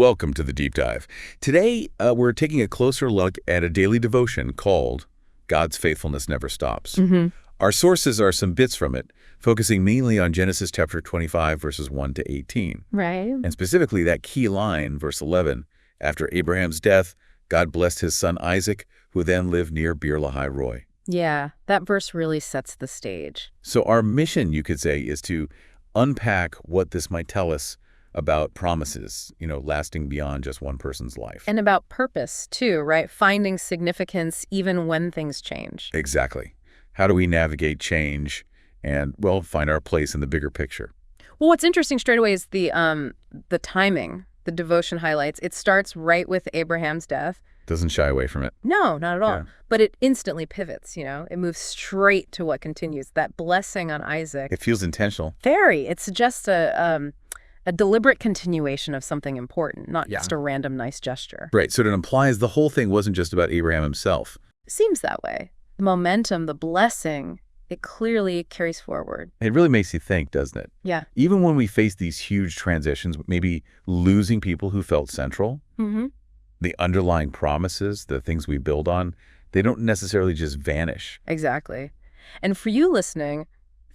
Welcome to the Deep Dive. Today, we're taking a closer look at a daily devotion called God's Faithfulness Never Stops. Our sources are some bits from it, focusing mainly on Genesis chapter 25, verses 1 to 18. Right. And specifically that key line, verse 11, after Abraham's death, God blessed his son Isaac, who then lived near Beer Lahai Roi. Yeah, that verse really sets the stage. So our mission, you could say, is to unpack what this might tell us about promises, lasting beyond just one person's life. And about purpose, too, right? Finding significance even when things change. Exactly. How do we navigate change and, find our place in the bigger picture? Well, what's interesting straight away is the timing. The devotion highlights. It starts right with Abraham's death. Doesn't shy away from it. No, not at all. Yeah. But it instantly pivots, It moves straight to what continues. That blessing on Isaac. It feels intentional. Very. It suggests a deliberate continuation of something important, not just a random nice gesture. Right. So it implies the whole thing wasn't just about Abraham himself. Seems that way. The momentum, the blessing, it clearly carries forward. It really makes you think, doesn't it? Yeah. Even when we face these huge transitions, maybe losing people who felt central, the underlying promises, the things we build on, they don't necessarily just vanish. Exactly. And for you listening,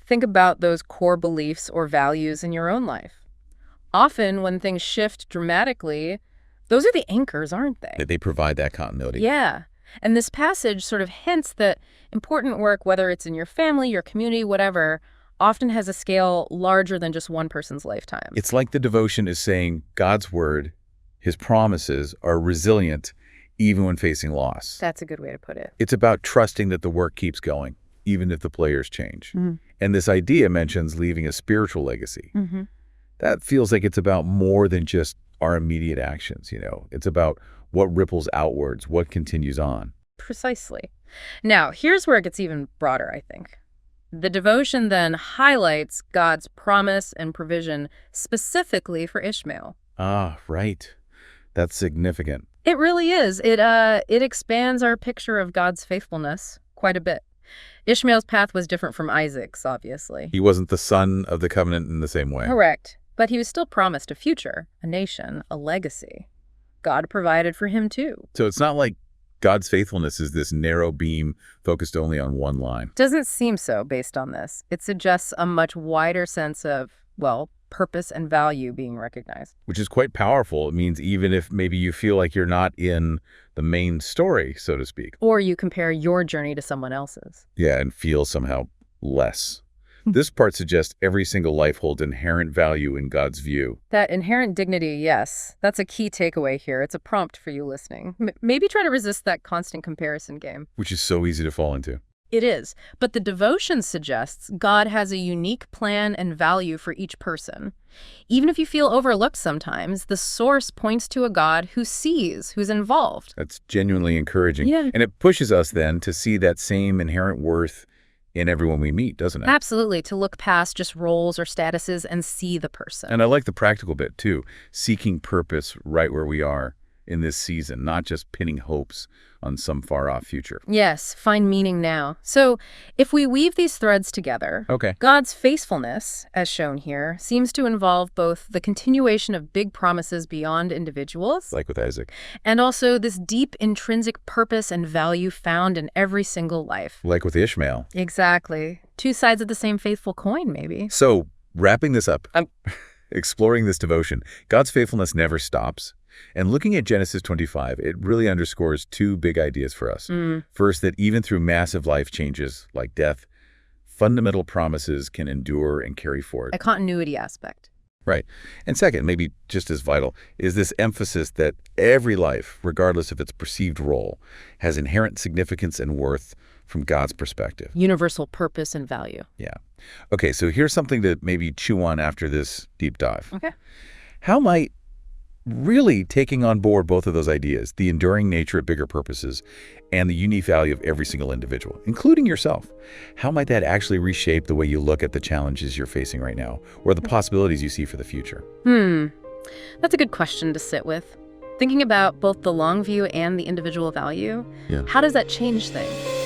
think about those core beliefs or values in your own life. Often when things shift dramatically, those are the anchors, aren't they? They provide that continuity. Yeah. And this passage sort of hints that important work, whether it's in your family, your community, whatever, often has a scale larger than just one person's lifetime. It's like the devotion is saying God's word, his promises, are resilient even when facing loss. That's a good way to put it. It's about trusting that the work keeps going, even if the players change. And this idea mentions leaving a spiritual legacy. That feels like it's about more than just our immediate actions, It's about what ripples outwards, what continues on. Precisely. Now, here's where it gets even broader, I think. The devotion then highlights God's promise and provision specifically for Ishmael. Ah, right. That's significant. It really is. It expands our picture of God's faithfulness quite a bit. Ishmael's path was different from Isaac's, obviously. He wasn't the son of the covenant in the same way. Correct. But he was still promised a future, a nation, a legacy. God provided for him, too. So it's not like God's faithfulness is this narrow beam focused only on one line. Doesn't seem so based on this. It suggests a much wider sense of, purpose and value being recognized. Which is quite powerful. It means even if maybe you feel like you're not in the main story, so to speak. Or you compare your journey to someone else's. Yeah, and feel somehow less. This part suggests every single life holds inherent value in God's view. That inherent dignity, yes. That's a key takeaway here. It's a prompt for you listening. Maybe try to resist that constant comparison game. Which is so easy to fall into. It is. But the devotion suggests God has a unique plan and value for each person. Even if you feel overlooked sometimes, the source points to a God who sees, who's involved. That's genuinely encouraging. Yeah. And it pushes us then to see that same inherent worth in everyone we meet, doesn't it? Absolutely, to look past just roles or statuses and see the person. And I like the practical bit, too. Seeking purpose right where we are in this season, not just pinning hopes on some far-off future. Yes, find meaning now. So if we weave these threads together, God's faithfulness, as shown here, seems to involve both the continuation of big promises beyond individuals, like with Isaac, and also this deep intrinsic purpose and value found in every single life. like with Ishmael. Exactly. Two sides of the same faithful coin, maybe. So, wrapping this up, exploring this devotion, God's faithfulness never stops. And looking at Genesis 25, it really underscores two big ideas for us. First, that even through massive life changes like death, fundamental promises can endure and carry forward. A continuity aspect. Right. And second, maybe just as vital, is this emphasis that every life, regardless of its perceived role, has inherent significance and worth from God's perspective. Universal purpose and value. Yeah. Okay, so here's something to maybe chew on after this deep dive. Okay. How might really taking on board both of those ideas, the enduring nature of bigger purposes and the unique value of every single individual, including yourself, how might that actually reshape the way you look at the challenges you're facing right now or the possibilities you see for the future? That's a good question to sit with. Thinking about both the long view and the individual value, how does that change things?